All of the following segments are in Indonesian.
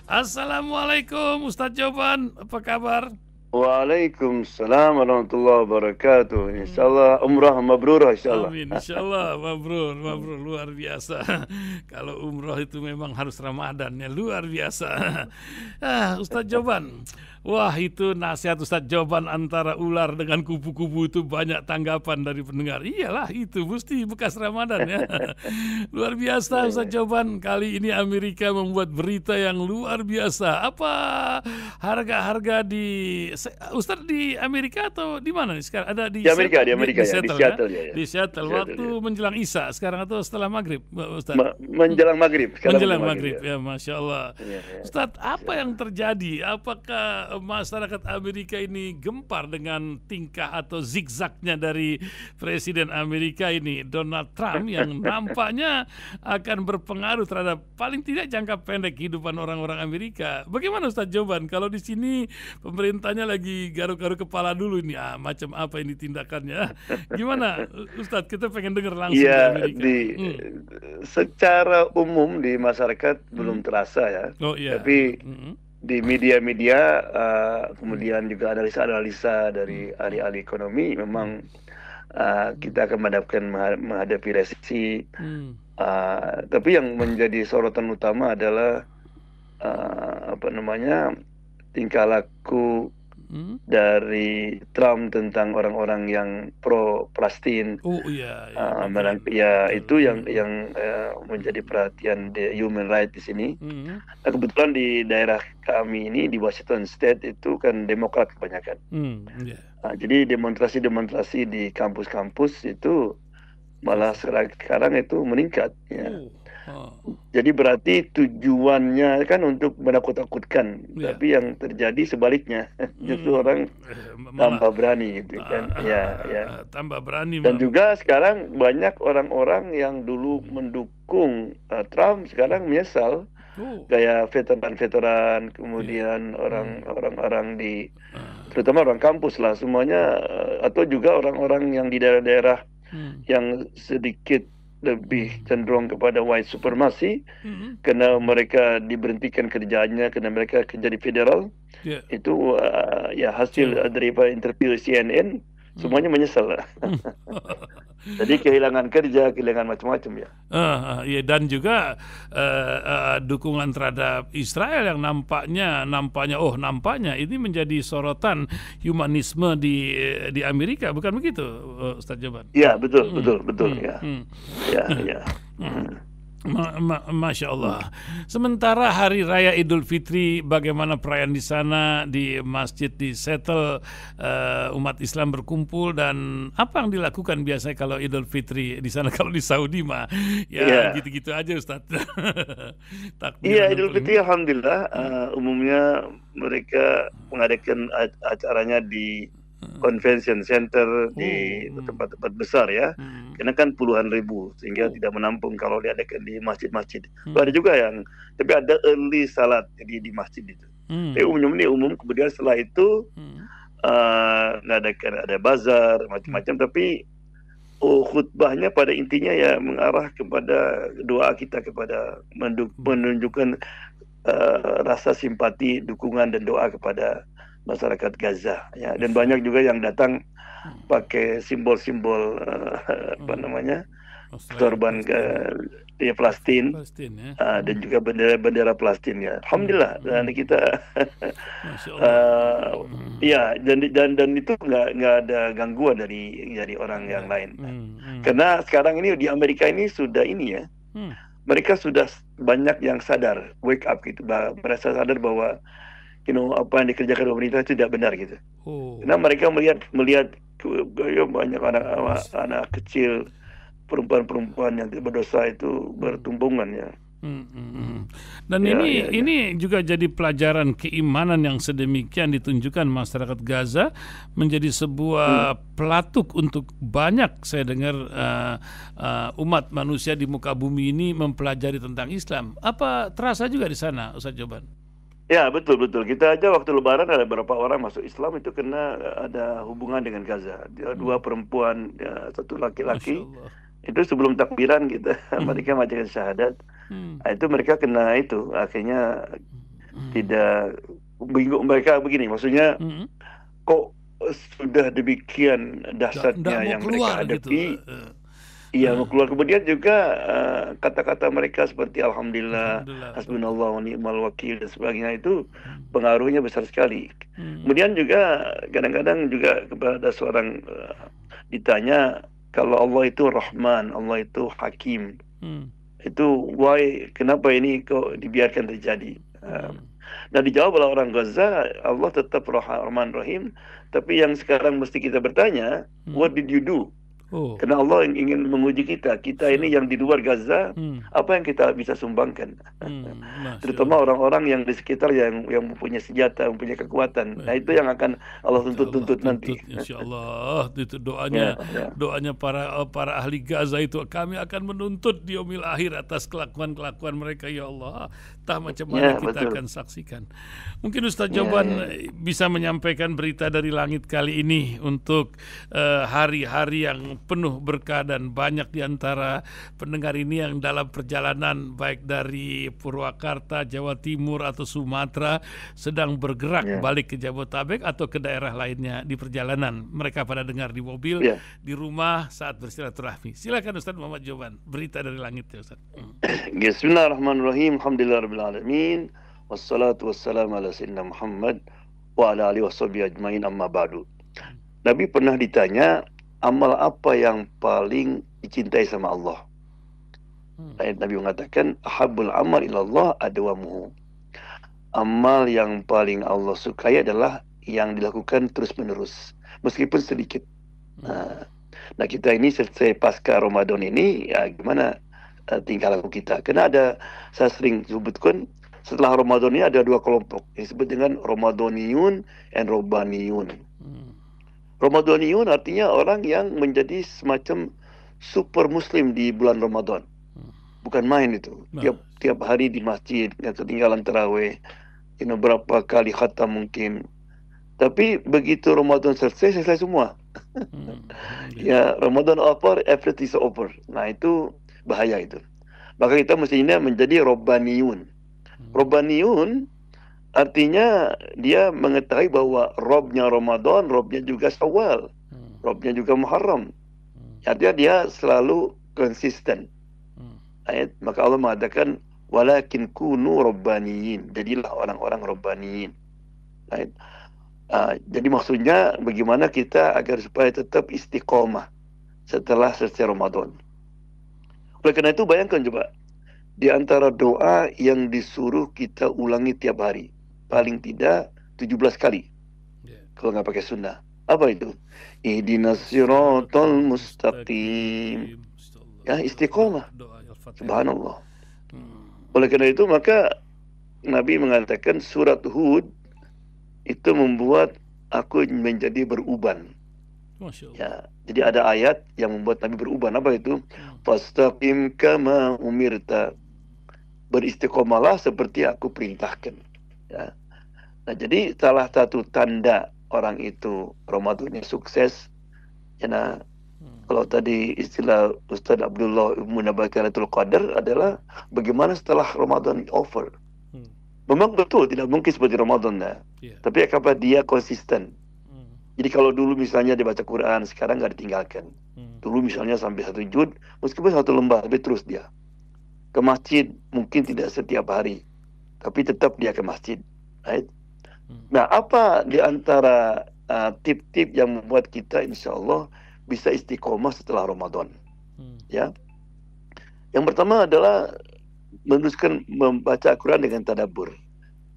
Assalamualaikum Ustadz Joban, apa kabar? Waalaikumsalam warahmatullahi wabarakatuh. Hmm, Insyaallah umrah mabrurah insyaallah. Amin, insya Allah, mabrur, mabrur, luar biasa. Kalau umroh itu memang harus Ramadan ya, luar biasa. Ustadz Joban, wah itu nasihat Ustadz Joban antara ular dengan kupu-kupu itu banyak tanggapan dari pendengar. Iyalah itu mesti bekas Ramadan ya. Luar biasa Ustadz Joban, kali ini Amerika membuat berita yang luar biasa. Apa harga-harga Ustadz di Amerika atau di mana nih sekarang? Ada di Di Amerika di ya, di Seattle ya? Seattle ya, ya. Di Di Seattle Seattle waktu ya. menjelang Isya sekarang atau setelah maghrib, Ustadz? Menjelang maghrib, sekarang Menjelang menjelang maghrib maghrib ya. ya, Masya Allah. Ya, ya. Ustadz, apa Insya- yang terjadi? Apakah masyarakat Amerika ini gempar dengan tingkah atau zigzagnya dari Presiden Amerika ini, Donald Trump, yang nampaknya akan berpengaruh terhadap paling tidak jangka pendek kehidupan orang-orang Amerika? Bagaimana Ustadz Joban? Kalau di sini pemerintahnya lagi garuk-garuk kepala dulu ini, macam apa ini tindakannya? Gimana Ustadz? Kita pengen dengar langsung di Iya, Amerika. secara umum di masyarakat belum Hmm. terasa ya. Oh iya. Tapi Hmm. di media-media Hmm. kemudian juga analisa-analisa Hmm. dari ahli-ahli ekonomi Hmm. memang kita akan menghadapi resesi. Hmm. Tapi yang menjadi sorotan utama adalah apa namanya tingkah laku Hmm. dari Trump tentang orang-orang yang pro Palestina. Oh iya, ya bagian Ya betul. itu yang menjadi perhatian the human right di sini. Hmm. Nah, kebetulan di daerah kami ini di Washington State itu kan Demokrat kebanyakan. Hmm. Ya. Jadi demonstrasi-demonstrasi di kampus-kampus itu malah sekarang itu meningkat. Ya. Oh. Jadi berarti tujuannya kan untuk menakut-nakutkan, Ya. tapi yang terjadi sebaliknya, justru orang Malah tambah berani gitu kan. Ya, ya. tambah berani. Dan juga sekarang banyak orang-orang yang dulu mendukung Trump sekarang menyesal, Oh. kayak veteran-veteran, Ya. kemudian orang-orang terutama orang kampus lah semuanya, atau juga orang-orang yang di daerah-daerah yang sedikit lebih cenderung kepada white supremacy, karena mereka diberhentikan kerjaannya, karena mereka kerja di federal. Ya. Itu ya hasil daripada interview CNN, semuanya menyesal lah. Jadi kehilangan kerja, kehilangan macam-macam ya. Ya, dan juga dukungan terhadap Israel yang nampaknya ini menjadi sorotan humanisme di Amerika, bukan begitu, Ustaz Joban? Ya, betul ya. Ya, ya. Masya Allah. Sementara Hari Raya Idul Fitri, bagaimana perayaan di sana di masjid di Seattle, umat Islam berkumpul, dan apa yang dilakukan biasanya kalau Idul Fitri di sana? Kalau di Saudi mah ya gitu-gitu aja, Ustaz. Iya, Idul Fitri alhamdulillah umumnya mereka mengadakan acaranya di convention center, di tempat-tempat besar ya. Karena kan puluhan ribu, sehingga tidak menampung kalau diadakan di masjid-masjid. Ada juga tapi ada early salat jadi di masjid itu. Tapi umum, kemudian setelah itu ada bazar macam-macam, tapi khutbahnya pada intinya ya mengarah kepada doa kita, kepada menunjukkan rasa simpati, dukungan dan doa kepada masyarakat Gaza ya. Dan banyak juga yang datang pakai simbol-simbol sorban Palestina dan juga bendera Palestina ya. Alhamdulillah, dan kita ya, dan itu nggak ada gangguan dari orang yang lain. Karena sekarang ini di Amerika ini sudah ini ya, mereka sudah banyak yang sadar, wake up gitu, merasa sadar bahwa apa yang dikerjakan pemerintah itu tidak benar gitu. Karena mereka melihat banyak anak kecil, perempuan-perempuan yang tidak berdosa itu bertumpungan ya. Dan ini juga jadi pelajaran keimanan yang sedemikian ditunjukkan masyarakat Gaza, menjadi sebuah pelatuk untuk banyak, saya dengar, umat manusia di muka bumi ini mempelajari tentang Islam. Apa terasa juga di sana, Ustaz Joban? Ya, betul. Kita aja waktu Lebaran ada beberapa orang masuk Islam itu karena ada hubungan dengan Gaza. Dua perempuan, satu laki-laki. Itu sebelum takbiran kita mereka bacakan syahadat. Itu mereka kena itu, akhirnya tidak bingung mereka begini, maksudnya kok sudah demikian dahsyatnya yang mereka hadapi, mau keluar. Kemudian juga kata-kata mereka seperti alhamdulillah, hasbunallah wa ni'mal wakil dan sebagainya itu pengaruhnya besar sekali. Kemudian juga kadang-kadang juga kepada seorang ditanya, kalau Allah itu Rahman, Allah itu Hakim, itu kenapa ini kok dibiarkan terjadi? Nah, dijawab oleh orang Gaza, Allah tetap Rahman Rahim, tapi yang sekarang mesti kita bertanya, what did you do? Karena Allah ingin menguji kita ini yang di luar Gaza, apa yang kita bisa sumbangkan? Terutama orang-orang yang di sekitar yang mempunyai senjata, mempunyai kekuatan. Nah, itu yang akan Allah tuntut nanti. Insyaallah, itu doanya para ahli Gaza itu, kami akan menuntut di yaumil akhir atas kelakuan mereka, ya Allah. Entah macam mana kita akan saksikan. Mungkin Ustaz Joban bisa menyampaikan berita dari langit kali ini untuk hari-hari yang penuh berkah, dan banyak di antara pendengar ini yang dalam perjalanan baik dari Purwakarta, Jawa Timur atau Sumatera sedang bergerak balik ke Jabotabek atau ke daerah lainnya di perjalanan. Mereka pada dengar di mobil, di rumah saat bersilaturahmi. Silakan Ustaz Muhammad Joban, berita dari langit ya Ustaz. Bismillahirrahmanirrahim. Alhamdulillahirabbil alamin. Wassalatu wassalamu ala sayyidina Muhammad wa ala alihi washabihi ajmain, amma ba'du. Nabi pernah ditanya, amal apa yang paling dicintai sama Allah? Nabi mengatakan, ahabbul amal ilallah adwamuhu. Amal yang paling Allah sukai adalah yang dilakukan terus-menerus, meskipun sedikit. Nah, kita ini selesai pasca Ramadan ini, ya gimana tingkah laku kita? Karena saya sering sebutkan, setelah Ramadan ini ada dua kelompok, disebut dengan Ramadaniyun dan Robbaniyun. Ramadaniyun artinya orang yang menjadi semacam super muslim di bulan Ramadan. Bukan main itu. Tiap hari di masjid, nggak ketinggalan tarawih, berapa kali khatam mungkin. Tapi begitu Ramadan selesai semua. Ya, Ramadan over, everything is over. Nah, itu bahaya itu. Maka kita mestinya menjadi Robbaniyun. Robbaniyun artinya dia mengetahui bahwa Robnya Ramadan, Robnya juga Syawal, Robnya juga Muharram. Artinya dia selalu konsisten. Maka Allah mengatakan, walakin kunu Rabbaniyin. Jadilah orang-orang Rabbaniyin. Jadi maksudnya bagaimana kita agar supaya tetap istiqomah setelah selesai Ramadan. Oleh karena itu bayangkan coba, di antara doa yang disuruh kita ulangi tiap hari, paling tidak 17 kali. Kalau nggak pakai sunnah. Apa itu? Ihdinas siratal mustaqim. Ya, istiqomah. Subhanallah. Oleh karena itu maka Nabi mengatakan surat Hud itu membuat aku menjadi beruban. Ya, jadi ada ayat yang membuat Nabi beruban. Apa itu? Fastaqim kama umirta. Beristiqomalah seperti aku perintahkan. Ya. Nah, jadi salah satu tanda orang itu Ramadannya sukses, ya, kalau tadi istilah Ustaz Abdullah Munabakaratul Qadar adalah bagaimana setelah Ramadan over. Memang betul tidak mungkin seperti Ramadan, tapi apakah dia konsisten. Jadi kalau dulu misalnya dibaca Quran, sekarang nggak ditinggalkan. Dulu misalnya sampai 1 juz, meskipun 1 lembar, tapi terus dia ke masjid. Mungkin tidak setiap hari, tapi tetap dia ke masjid. Right? Nah, apa di antara tip-tip yang membuat kita insya Allah bisa istiqomah setelah Ramadan? Ya, yang pertama adalah meneruskan membaca Al-Quran dengan tadabbur.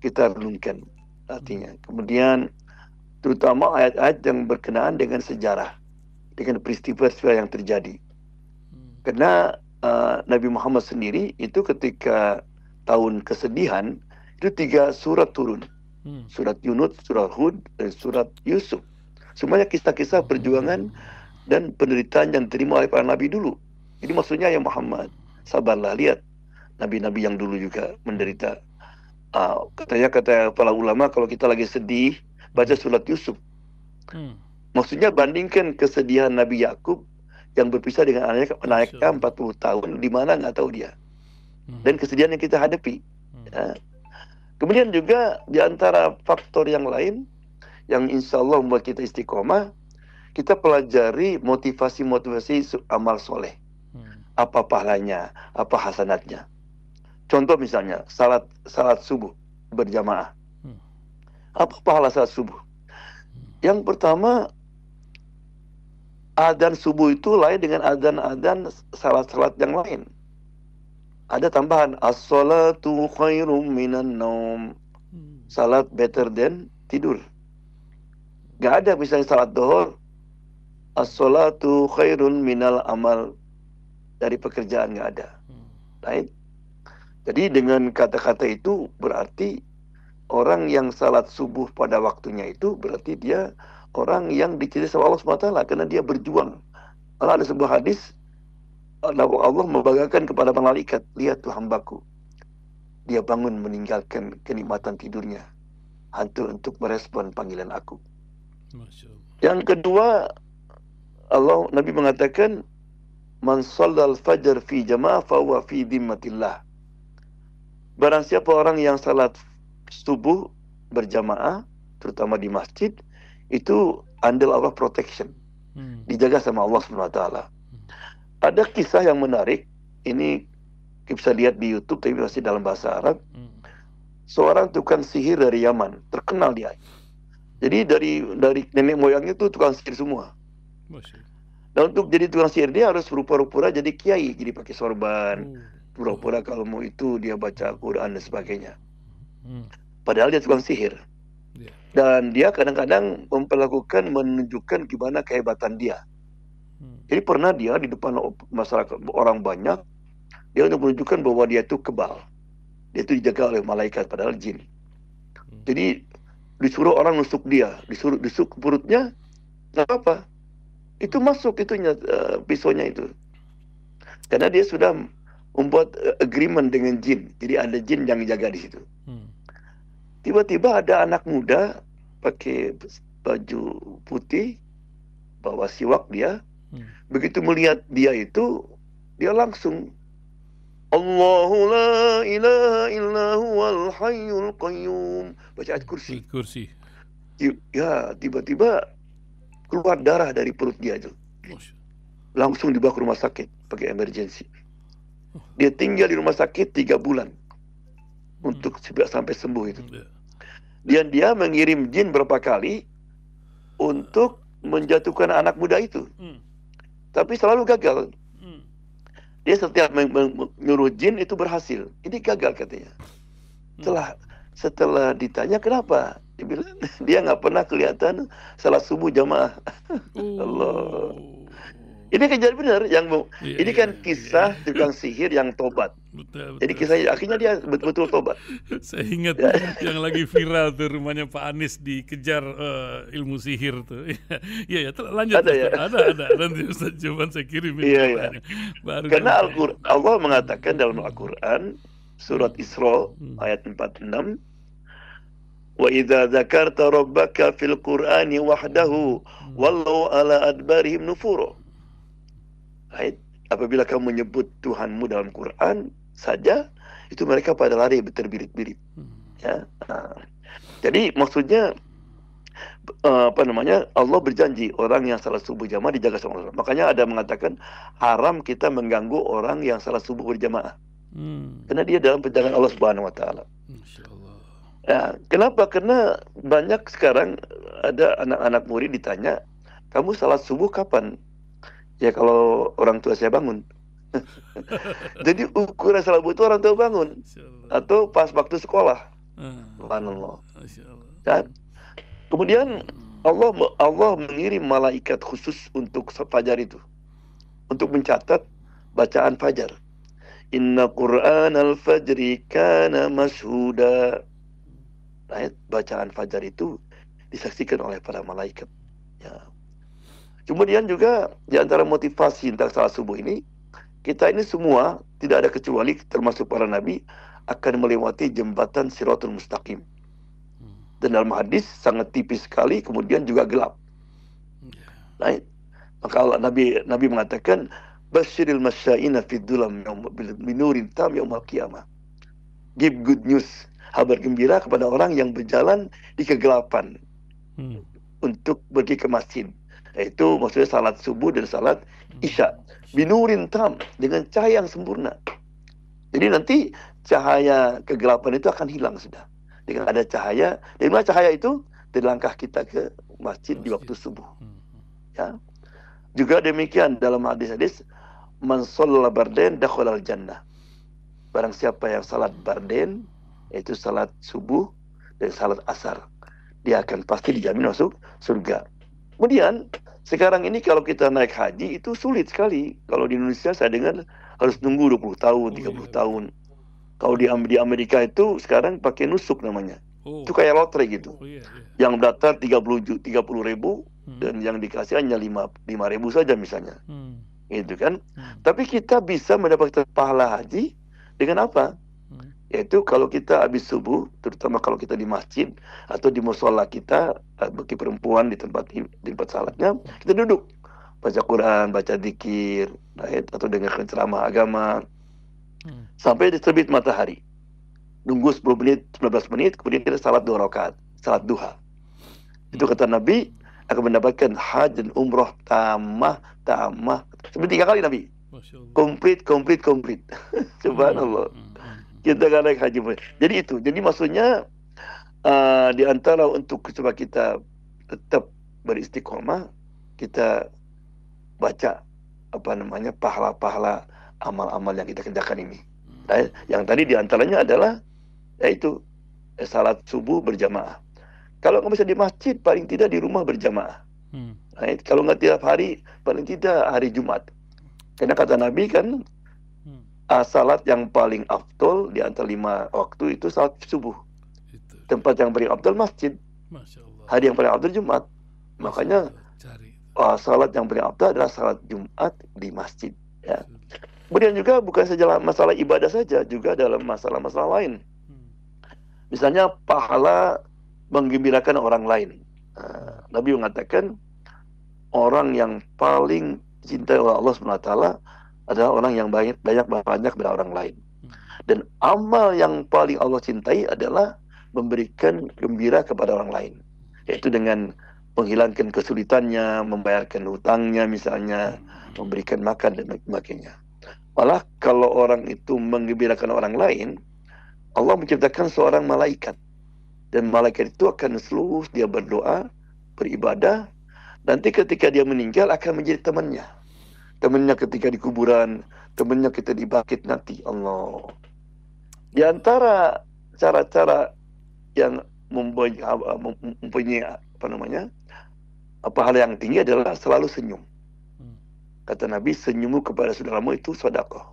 Kita renungkan artinya. Kemudian terutama ayat-ayat yang berkenaan dengan sejarah, dengan peristiwa yang terjadi. Karena Nabi Muhammad sendiri itu ketika tahun kesedihan itu 3 surat turun. Surat Yunus, surat Hud, dan surat Yusuf. Semuanya kisah-kisah perjuangan dan penderitaan yang diterima oleh para nabi dulu. Jadi maksudnya ya Muhammad, sabarlah, lihat nabi-nabi yang dulu juga menderita. Katanya kata para ulama, kalau kita lagi sedih baca surat Yusuf. Maksudnya bandingkan kesedihan Nabi Yakub yang berpisah dengan anaknya menaikan 40 tahun, di mana nggak tahu dia. Dan kesedihan yang kita hadapi. Ya. Kemudian juga di antara faktor yang lain yang insya Allah membuat kita istiqomah, kita pelajari motivasi amal soleh. Apa pahalanya, apa hasanatnya. Contoh misalnya, salat subuh berjamaah. Apa pahala salat subuh? Yang pertama, adzan subuh itu lain dengan adzan salat-salat yang lain. Ada tambahan, as-salatu khairum minan naum. Salat better than tidur. Gak ada misalnya salat dohor, as-salatu khairun minal amal. Dari pekerjaan gak ada. Right? Jadi dengan kata-kata itu berarti orang yang salat subuh pada waktunya itu berarti dia orang yang dicintai sama Allah SWT karena dia berjuang. Kalau ada sebuah hadis, Allah membanggakan kepada malaikat, lihat tuh hambaku, dia bangun meninggalkan kenikmatan tidurnya untuk merespon panggilan aku. Yang kedua, Nabi mengatakan, man shallal fajar fi jamaah fa huwa fi dhimmatillah. Barang siapa orang yang salat subuh berjamaah, terutama di masjid, itu under Allah protection, dijaga sama Allah SWT. Ada kisah yang menarik, ini bisa lihat di YouTube tapi masih dalam bahasa Arab. Seorang tukang sihir dari Yaman, terkenal dia. Jadi dari nenek moyangnya itu tukang sihir semua. Dan untuk jadi tukang sihir dia harus pura-pura jadi kiai, jadi pakai sorban, pura-pura kalau mau itu dia baca Quran dan sebagainya. Padahal dia tukang sihir. Dan dia kadang-kadang menunjukkan gimana kehebatan dia. Jadi pernah dia di depan masyarakat orang banyak, dia untuk menunjukkan bahwa dia itu kebal. Dia itu dijaga oleh malaikat, padahal jin. Jadi disuruh orang nusuk dia, disuruh ke perutnya, nggak apa-apa. Itu masuk itunya pisaunya itu. Karena dia sudah membuat agreement dengan jin. Jadi ada jin yang jaga di situ. Tiba-tiba ada anak muda pakai baju putih, bawa siwak dia. Begitu melihat dia itu, dia langsung Allahu la ilaha illa huwal hayyul qayyum. Baca ayat kursi. Ya, tiba-tiba keluar darah dari perut dia itu. Langsung dibawa ke rumah sakit pakai emergency. Dia tinggal di rumah sakit 3 bulan untuk sampai sembuh itu. Dan dia mengirim jin berapa kali untuk menjatuhkan anak muda itu. Tapi selalu gagal. Dia setiap menyuruh jin itu berhasil. Ini gagal katanya. Setelah ditanya kenapa, dia bilang dia nggak pernah kelihatan salat subuh jamaah. Allah. Ini kejadian benar ini kan kisah tukang sihir yang tobat. Betul. Jadi kisahnya akhirnya dia betul-betul tobat. Saya ingat yang lagi viral tuh rumahnya Pak Anies dikejar ilmu sihir tuh. Iya, lanjut. Ada ya? Ada. Nanti Ustaz Joban saya kirimin. Iya. Karena Allah mengatakan dalam Al-Quran surat Isra ayat 46, wa idza dzakarta rabbaka fil Qur'ani wahdahu wallau ala adbarihim nufura. Apabila kamu menyebut Tuhanmu dalam Quran saja, itu mereka pada lari berterbirit-birit. Ya. Jadi maksudnya Allah berjanji orang yang salat subuh jamaah dijaga sama Allah. Makanya ada mengatakan haram kita mengganggu orang yang salat subuh berjamaah. Karena dia dalam penjagaan Allah Subhanahu wa taala. Ya, kenapa? Karena banyak sekarang ada anak-anak murid ditanya, "Kamu salat subuh kapan?" Ya kalau orang tua saya bangun. Jadi ukuran salat subuh itu orang tua bangun atau pas waktu sekolah. Subhanallah. Dan kemudian Allah mengirim malaikat khusus untuk fajar itu, untuk mencatat bacaan fajar. Inna Qur'anal fajri kana mashhuda. Bacaan fajar itu disaksikan oleh para malaikat. Ya. Kemudian juga di antara motivasi tentang salat subuh ini, kita ini semua tidak ada kecuali termasuk para nabi akan melewati jembatan Shiratul Mustaqim. Dan dalam hadis sangat tipis sekali, kemudian juga gelap. Maka Allah, Nabi mengatakan, Basyiril masya'ina fid dulam binurin tam yaumal qiyamah. Give good news. kabar gembira kepada orang yang berjalan di kegelapan untuk pergi ke masjid. Yaitu maksudnya salat subuh dan salat isya. Binurin tam, dengan cahaya yang sempurna. Jadi nanti cahaya kegelapan itu akan hilang sudah. Dengan ada cahaya, dari mana cahaya itu? Dari langkah kita ke masjid di waktu subuh. Ya. Juga demikian dalam hadis-hadis, man shalla bardain dakhala al-jannah. Barang siapa yang salat bardain, yaitu salat subuh dan salat asar, dia akan pasti dijamin masuk surga. Kemudian sekarang ini kalau kita naik haji itu sulit sekali. Kalau di Indonesia saya dengar harus nunggu 20 tahun, 30 tahun. Kalau di Amerika itu sekarang pakai nusuk namanya. Itu kayak lotre gitu. Yang daftar 30 ribu dan yang dikasih hanya 5 ribu saja misalnya. Gitu kan. Tapi kita bisa mendapatkan pahala haji dengan apa? Yaitu kalau kita habis subuh, terutama kalau kita di masjid atau di musola kita, bagi perempuan di tempat salatnya, kita duduk baca Quran, baca zikir, atau dengarkan ceramah agama sampai terbit matahari. Nunggu 10 menit, 19 menit, kemudian kita salat 2 rakaat, salat duha. Itu kata Nabi akan mendapatkan haji dan umroh tamah. Sampai 3 kali Nabi. Komplit. Subhanallah. Kita akan naik haji. Jadi itu. Jadi maksudnya di antara untuk supaya kita tetap beristiqomah, kita baca pahala-pahala amal-amal yang kita kerjakan ini. Nah, yang tadi di antaranya adalah yaitu salat subuh berjamaah. Kalau nggak bisa di masjid, paling tidak di rumah berjamaah. Nah, kalau nggak tiap hari, paling tidak hari Jumat. Karena kata Nabi kan, salat yang paling afdol di antara 5 waktu itu salat subuh. Tempat yang paling afdol masjid. Hari yang paling afdol Jumat. Makanya salat yang paling afdol adalah salat Jumat di masjid. Ya. Kemudian juga bukan saja masalah ibadah saja, juga dalam masalah-masalah lain. Misalnya pahala menggembirakan orang lain. Nabi mengatakan orang yang paling cintai oleh Allah SWT adalah orang yang banyak kepada orang lain. Dan amal yang paling Allah cintai adalah memberikan gembira kepada orang lain. Yaitu dengan menghilangkan kesulitannya, membayarkan hutangnya misalnya, memberikan makan dan sebagainya. Malah kalau orang itu menggembirakan orang lain, Allah menciptakan seorang malaikat. Dan malaikat itu akan seluruh dia berdoa, beribadah. Nanti ketika dia meninggal akan menjadi temannya. Temannya ketika di kuburan, temannya kita dibangkit nanti. Allah. Di antara cara-cara yang mempunyai pahala yang tinggi adalah selalu senyum. Kata Nabi, senyummu kepada saudaramu itu sedekah.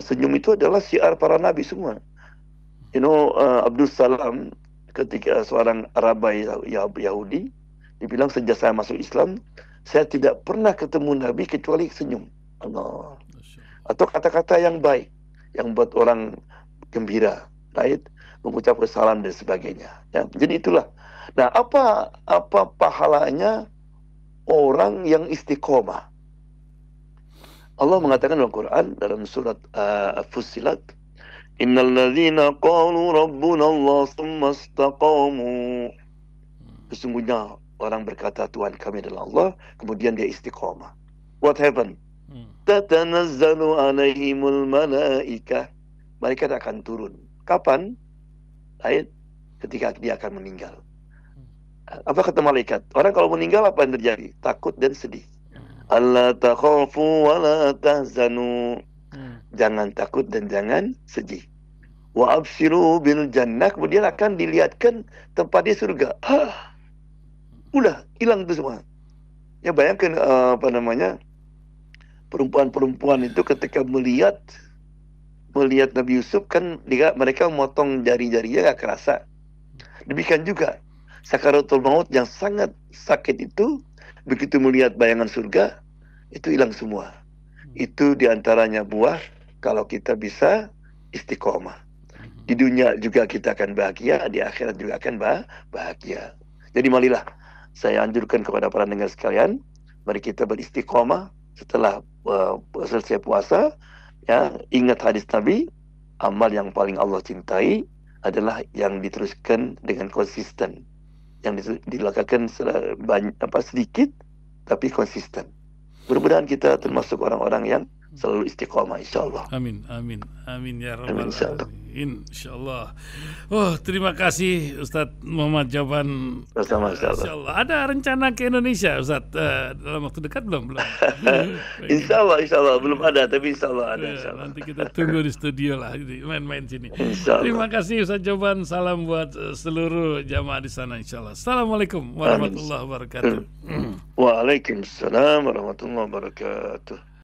Senyum itu adalah syiar para nabi semua. Abdul Salam ketika seorang Arabai Yahudi dibilang sejak saya masuk Islam, saya tidak pernah ketemu Nabi kecuali senyum. Allah. Atau kata-kata yang baik yang buat orang gembira, right? Mengucapkan salam dan sebagainya. Ya, jadi itulah. Nah, apa pahalanya orang yang istiqomah? Allah mengatakan dalam Quran dalam surat Fussilat, innal ladzina qalu rabbuna Allah tsumma istaqamu. Sesungguhnya orang berkata Tuhan kami adalah Allah, kemudian dia istiqomah. What happened? Tatanazzalu alaihimul malaikah. Malaikat akan turun. Kapan? Ketika dia akan meninggal. Apa kata malaikat? Orang kalau meninggal apa yang terjadi? Takut dan sedih. Alla takhafu wa la tahzanu. Jangan takut dan jangan sedih. Wa abshiru bil jannah. Kemudian akan dilihatkan tempat di surga. Udah hilang itu semua. Ya bayangkan perempuan-perempuan itu ketika melihat Nabi Yusuf kan mereka memotong jari-jarinya gak kerasa. Demikian juga sakaratul maut yang sangat sakit itu, begitu melihat bayangan surga itu hilang semua. Itu diantaranya buah kalau kita bisa istiqomah. Di dunia juga kita akan bahagia, di akhirat juga akan bahagia. Jadi marilah saya anjurkan kepada para pendengar sekalian, mari kita beristiqomah setelah selesai puasa. Ya, ingat hadis Nabi, amal yang paling Allah cintai adalah yang diteruskan dengan konsisten, yang dilakukan sedikit tapi konsisten. Mudah-mudahan kita termasuk orang-orang yang selalu istiqomah, insyaallah. Amin, amin, amin ya rabbal alamin, insyaallah. Oh, terima kasih Ustadz Muhammad Joban. Sama insyaallah. Ada rencana ke Indonesia Ustadz dalam waktu dekat belum? Insyaallah belum ada, tapi insyaallah ada. Insyaallah. Nanti kita tunggu di studio lah, main-main sini. Insyaallah. Terima kasih Ustadz Joban. Salam buat seluruh jamaah di sana insyaallah. Assalamualaikum warahmatullahi wabarakatuh. Waalaikumsalam warahmatullahi wabarakatuh.